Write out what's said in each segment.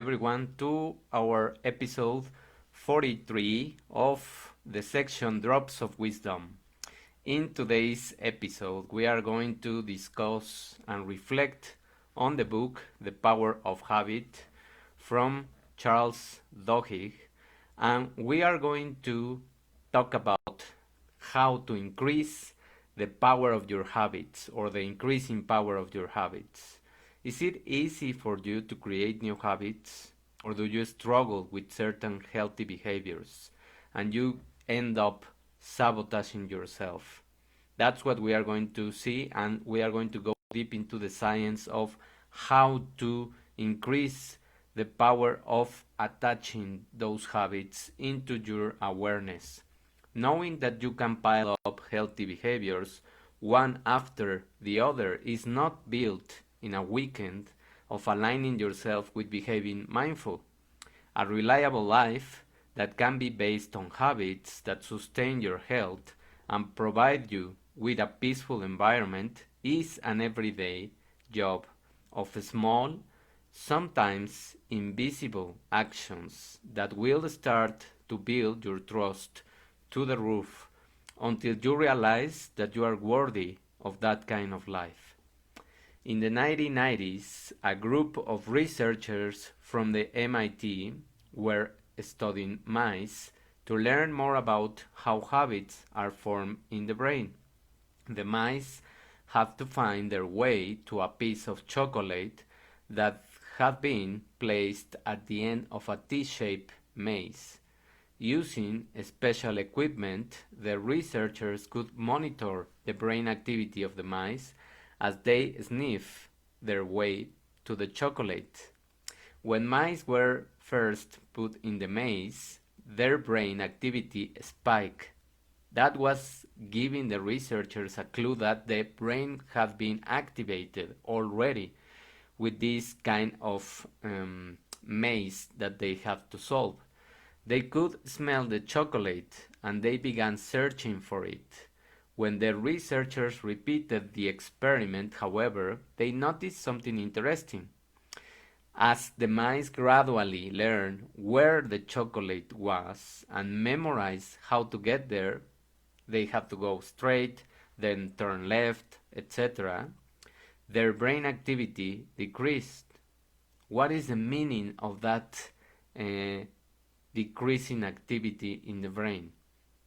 everyone to our episode 43 of the section Drops of Wisdom. In today's episode, we are going to discuss and reflect on the book The Power of Habit from Charles Duhigg, and we are going to talk about how to increase the power of your habits or the increasing power of your habits. Is it easy for you to create new habits, or do you struggle with certain healthy behaviors and you end up sabotaging yourself? That's what we are going to see, and we are going to go deep into the science of how to increase the power of attaching those habits into your awareness. Knowing that you can pile up healthy behaviors one after the other is not built in a weekend of aligning yourself with behaving mindful. A reliable life that can be based on habits that sustain your health and provide you with a peaceful environment is an everyday job of small, sometimes invisible actions that will start to build your trust to the roof until you realize that you are worthy of that kind of life. In the 1990s, a group of researchers from the MIT were studying mice to learn more about how habits are formed in the brain. The mice had to find their way to a piece of chocolate that had been placed at the end of a T-shaped maze. Using special equipment, the researchers could monitor the brain activity of the mice as they sniff their way to the chocolate. When mice were first put in the maze, their brain activity spiked. That was giving the researchers a clue that the brain had been activated already with this kind of maze that they had to solve. They could smell the chocolate and they began searching for it. When the researchers repeated the experiment, however, they noticed something interesting. As the mice gradually learned where the chocolate was and memorized how to get there, they had to go straight, then turn left, etc., their brain activity decreased. What is the meaning of that decreasing activity in the brain?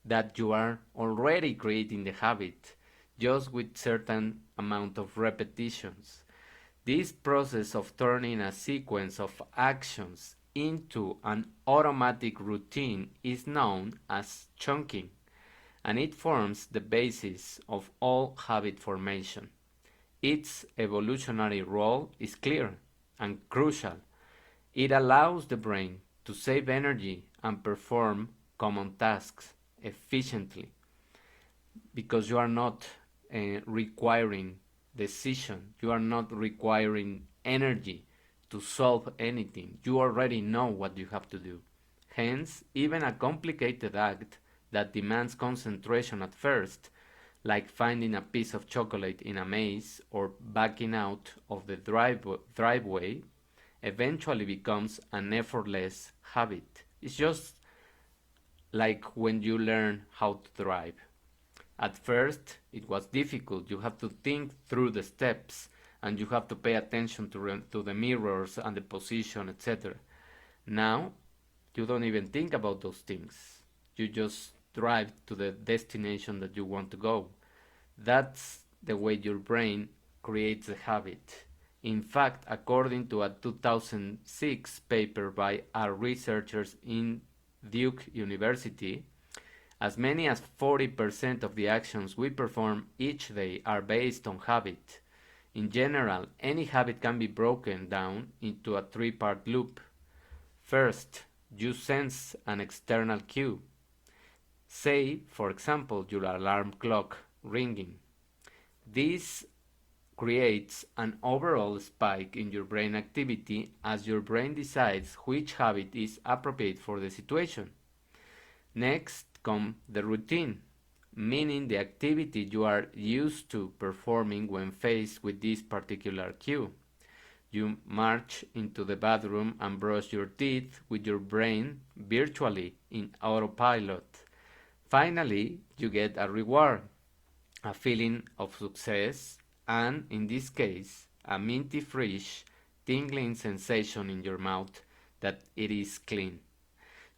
That you are already creating the habit just with certain amount of repetitions. This process of turning a sequence of actions into an automatic routine is known as chunking, and it forms the basis of all habit formation. Its evolutionary role is clear and crucial. It allows the brain to save energy and perform common tasks efficiently because you are not requiring decision, you are not requiring energy to solve anything. You already know what you have to do. Hence, even a complicated act that demands concentration at first, like finding a piece of chocolate in a maze or backing out of the driveway, eventually becomes an effortless habit. It's just like when you learn how to drive. At first, it was difficult. You have to think through the steps and you have to pay attention to the mirrors and the position, etc. Now, you don't even think about those things. You just drive to the destination that you want to go. That's the way your brain creates a habit. In fact, according to a 2006 paper by our researchers in Duke University, as many as 40% of the actions we perform each day are based on habit. In general, any habit can be broken down into a three-part loop. First, you sense an external cue. Say, for example, your alarm clock ringing. This creates an overall spike in your brain activity as your brain decides which habit is appropriate for the situation. Next come the routine, meaning the activity you are used to performing when faced with this particular cue. You march into the bathroom and brush your teeth with your brain virtually in autopilot. Finally, you get a reward, a feeling of success, and in this case, a minty fresh, tingling sensation in your mouth that it is clean.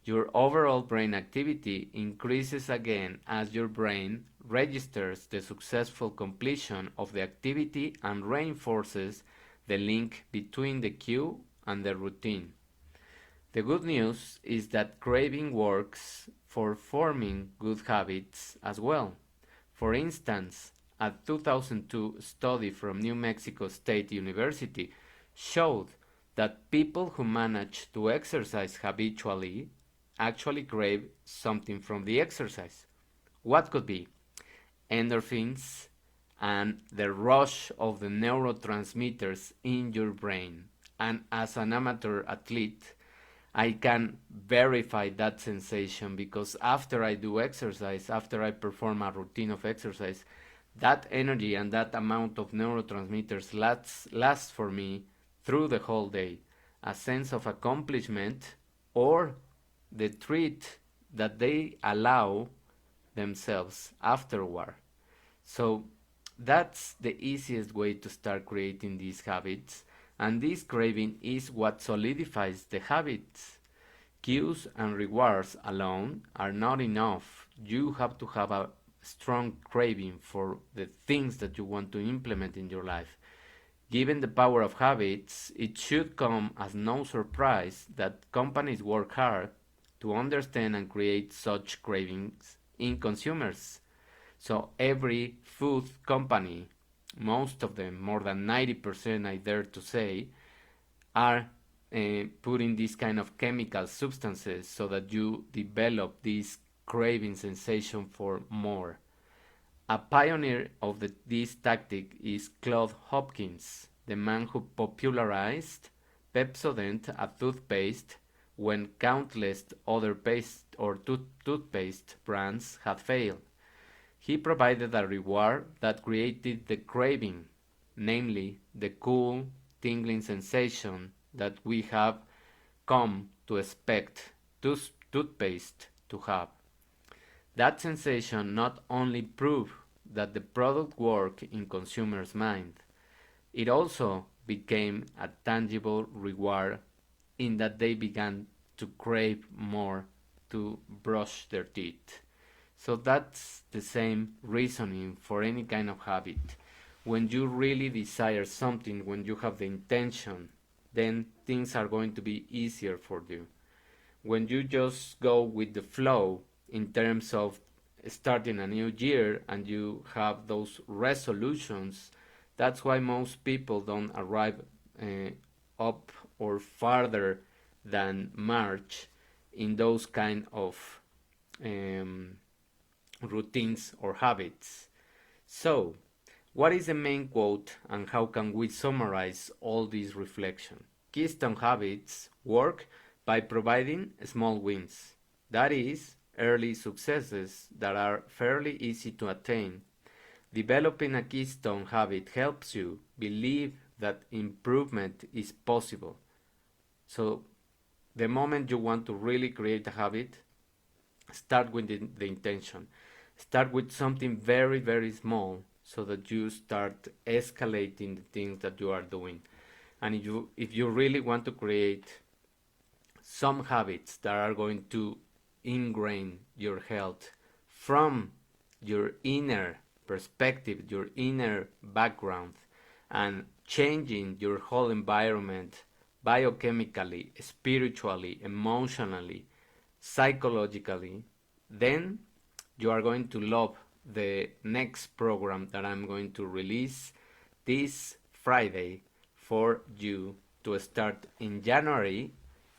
Your overall brain activity increases again as your brain registers the successful completion of the activity and reinforces the link between the cue and the routine. The good news is that craving works for forming good habits as well. For instance, a 2002 study from New Mexico State University showed that people who manage to exercise habitually actually crave something from the exercise. What could be? Endorphins and the rush of the neurotransmitters in your brain. And as an amateur athlete, I can verify that sensation because after I do exercise, after I perform a routine of exercise, that energy and that amount of neurotransmitters lasts for me through the whole day. A sense of accomplishment or the treat that they allow themselves afterward. So that's the easiest way to start creating these habits, and this craving is what solidifies the habits. Cues and rewards alone are not enough. You have to have a strong craving for the things that you want to implement in your life. Given the power of habits, it should come as no surprise that companies work hard to understand and create such cravings in consumers. So every food company, most of them, more than 90% I dare to say, are putting these kind of chemical substances so that you develop this craving sensation for more. A pioneer of this tactic is Claude Hopkins, the man who popularized Pepsodent, a toothpaste, when countless other paste or toothpaste brands had failed. He provided a reward that created the craving, namely the cool, tingling sensation that we have come to expect toothpaste to have. That sensation not only proved that the product worked in consumers' mind, it also became a tangible reward in that they began to crave more to brush their teeth. So that's the same reasoning for any kind of habit. When you really desire something, when you have the intention, then things are going to be easier for you. When you just go with the flow in terms of starting a new year and you have those resolutions, that's why most people don't arrive up or farther than March in those kind of um, routines or habits. So, what is the main quote and how can we summarize all these reflection? Keystone habits work by providing small wins. That is, early successes that are fairly easy to attain. Developing a keystone habit helps you believe that improvement is possible. So, the moment you want to really create a habit, start with the intention. Start with something very, very small so that you start escalating the things that you are doing. And if you really want to create some habits that are going to ingrain your health from your inner perspective, your inner background, and changing your whole environment biochemically, spiritually, emotionally, psychologically, then you are going to love the next program that I'm going to release this Friday for you to start in January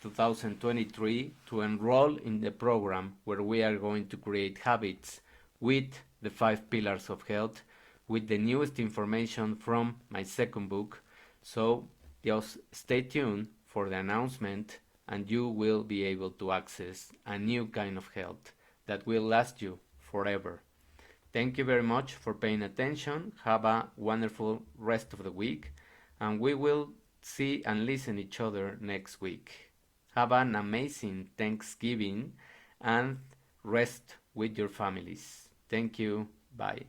2023 to enroll in the program where we are going to create habits with the 5 pillars of health with the newest information from my second book. So just stay tuned for the announcement and you will be able to access a new kind of health that will last you forever. Thank you very much for paying attention. Have a wonderful rest of the week and we will see and listen each other next week. Have an amazing Thanksgiving and rest with your families. Thank you. Bye.